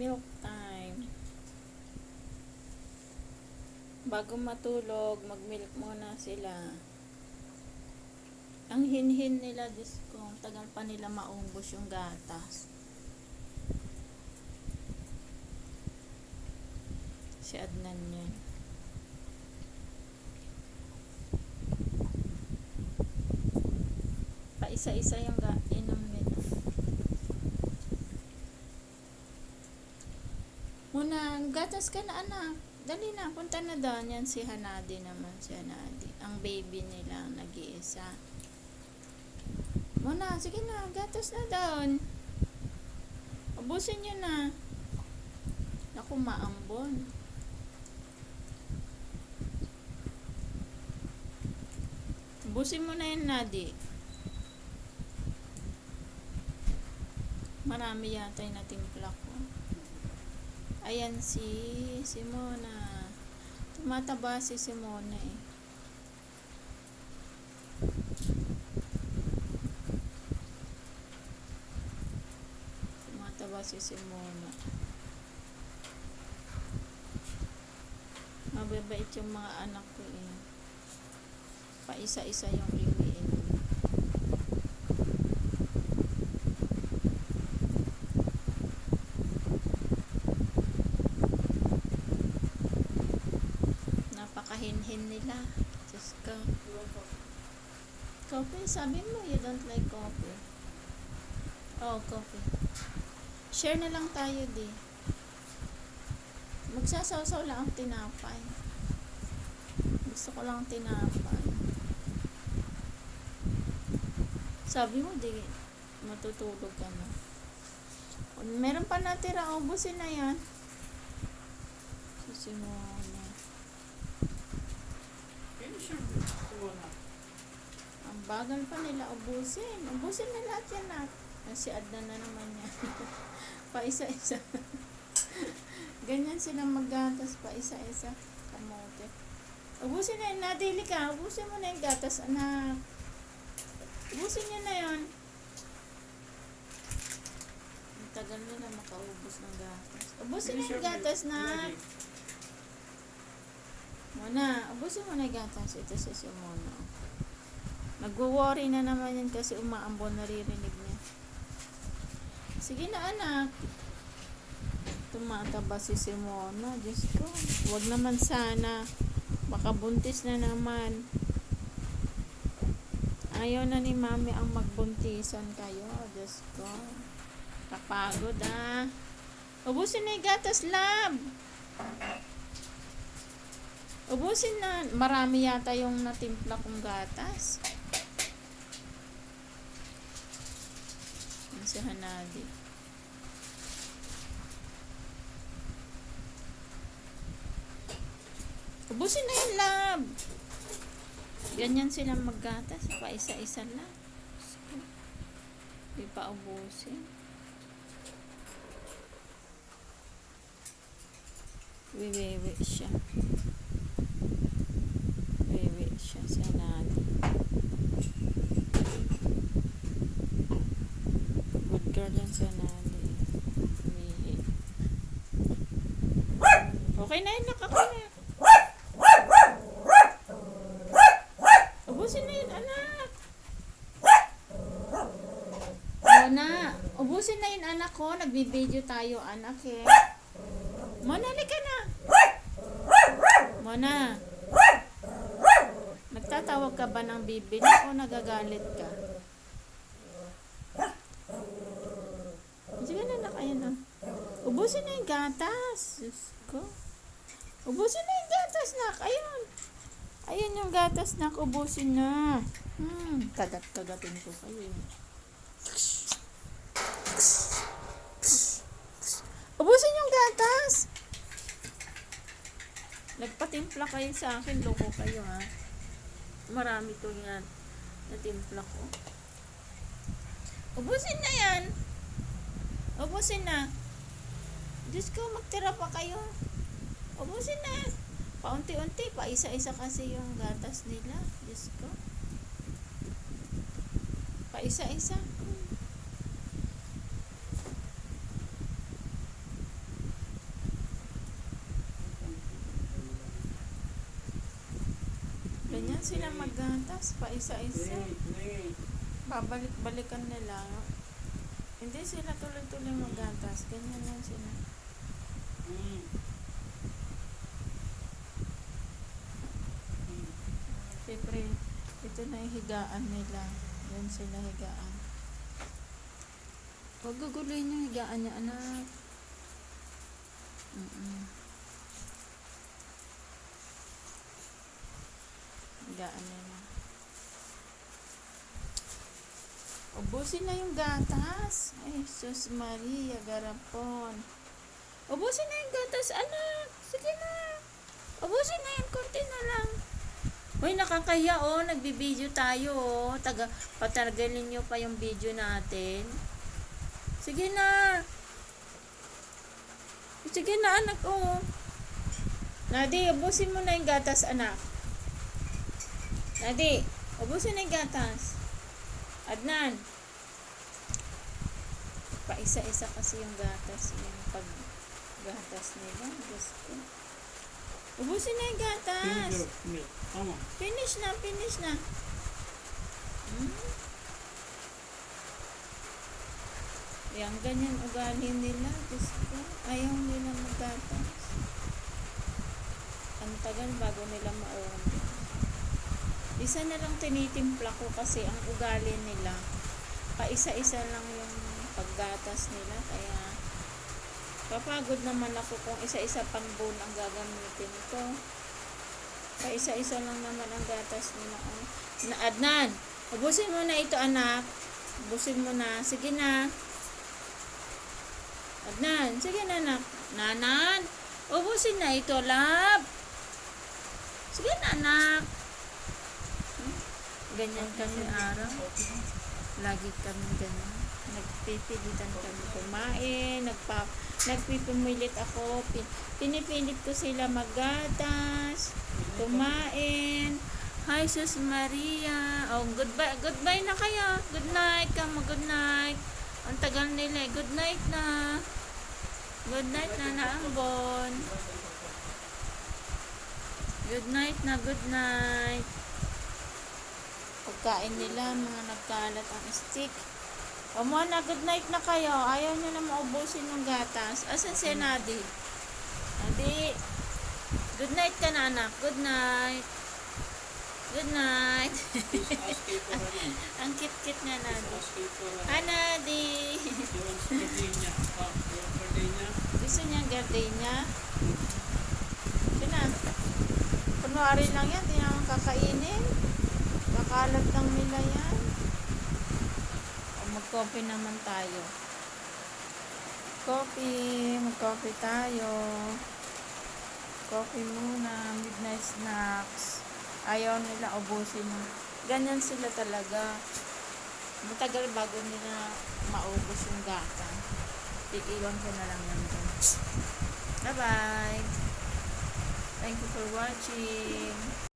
Milk time. Bago matulog, mag-milk muna sila. Ang hinhin nila, Diyos ko, tagal pa nila maubos yung gatas. Si Adnan yan. Paisa-isa yung inom nila. Muna, gatas ka na anak. Dali na, punta na doon. Yan si Hanadi naman, si Hanadi. Ang baby nila, nag-iisa. Muna, sige na, gatas na doon. Ubusin nyo na. Naku, maambon. Ubusin mo na yan, Nadi. Marami yata yung natimpla ko. Ayan si Simona. Tumataba si Simona eh. Tumataba si Simona. Mababait yung mga anak ko eh. Paisa-isa yung iwiin. Napakahinhin nila. Diyos ko. Coffee? Sabi mo you don't like coffee. Oh, coffee. Share na lang tayo di. Magsasaw-saw lang ang tinapay. Gusto ko lang tinapay. Sabi mo di matutulog ka na. Meron pa natira, ubusin na yan. Simona. Ang bagal pa nila ubusin. Ubusin na lahat yan na. Si Adnan na naman yan. Pa-isa-isa. Ganyan silang maggatas pa isa-isa. Kamote. Ubusin na yun. Nadili ka. Ubusin mo na yung gatas, anak. Ubusin nyo na yun. Ang tagal nila makaubos ng gatas. Ubusin na yung gatas na. Muna. Ubusin mo na yung gatas. Ito si Simona. Nag-worry na naman yan kasi umaambon, naririnig niya. Sige na anak. Tumataba si Simona. Diyos ko. Huwag naman sana. Baka buntis na naman. Ayaw na ni mami ang magbuntisan kayo. Diyos ko. Kapagod ah. Ubusin na yung gatas, lab. Ubusin na. Marami yata yung natimpla kong gatas. Yan si Hanadi. Ubusin na yung lab. Ganyan silang maggatas. Pa isa-isa lang. Di pa ubusin. Wiwewe siya. Wiwewe siya sa natin. Good girl yan sa natin. Umihi. Okay na yun. Nakakuha na. Ubusin na yun, anak. Mona, ubusin na yun, anak ko. Nagbibideo tayo, anak eh. Mona, halika na. Mona. Nagtatawag ka ba ng bibili o nagagalit ka? Sige na, anak. Ayan na. Ubusin na yung gatas. Diyos ko. Ubusin na yung gatas, nak. Ayun. Ayun yung gatas na ubusin na. Kagat-kagatin ko kayo. Ubusin yung gatas. Nagpatimpla kayo sa akin. Loko kayo ha. Marami ko yan. Natimpla ko. Ubusin na yan. Ubusin na. Diyos ko, magtira pa kayo. Ubusin na. Paunti-unti, pa isa-isa kasi yung gatas nila. Diyos ko. Pa isa-isa. gatas, pa isa-isa. Wait. Babalik-balikan nila. Hindi sila tuloy-tuloy magatas. Ganyan lang sila. Siyempre, ito na yung higaan nila. Yan sila higaan. Huwag guguloyin yung higaan niya, anak. Higaan nila. Ubusin na yung gatas. Ay, sus Maria, garapon. Ubusin na yung gatas, anak. Sige na. Ubusin na yung konti na lang. Uy, nakakaya oh. Nagbibideo tayo oh. Patagalin nyo pa yung video natin. Sige na. Sige na, anak oh. Nadi, ubusin mo na yung gatas, anak. Nadi, ubusin na yung gatas. Adnan. Paisa-isa kasi yung gatas. Yung pag-gatas nila. Diyos ko. Ubusin na yung gatas. Finish na. Yan, ganyan ugali nila. Diyos ko. Ayaw nila magatas. Ang tagal bago nila maubos. Isa na lang tinitimpla ko kasi ang ugali nila, paisa-isa lang yung paggatas nila. Kaya, papagod naman ako kung isa-isa pang bowl ang gagamitin ko. Paisa-isa lang naman ang gatas nila. Adnan, ubusin mo na ito, anak. Ubusin mo na. Sige na. Adnan, sige na, anak. Nanan, ubusin na ito, love. Sige na, anak. Ganyan kami araw. Lagi kami ganyan. Nagpipilitan kami kumain. Nagpipilit ako. Pinipilit ko sila maggatas. Kumain. Hi, Sus Maria. Oh, goodbye. Goodbye na kayo. Good night. Kamo, good night. Ang tagal nila. Good night na. Good night na naambon. Good night na. Good night. Pagkain nila, mga nagkalat ang stick. O mo na, good night na kayo. Ayaw nyo na maubusin yung gatas. Asan si Nadi? Nadi, good night ka na, anak. Good night. Good night. Ang kit-kit nga, Nadi. Hi, Nadi. Gusto niya ang gardenia? Sina? Kunwari lang yan, di naman kakainin. Kakalat lang nila yan. O, mag-coffee naman tayo. Mag-coffee tayo. Coffee muna, midnight snacks. Ayaw nila ubusin. Ganyan sila talaga. Matagal bago nila maubos yung gata. Iiwan ko na lang yan dun. Bye-bye. Thank you for watching.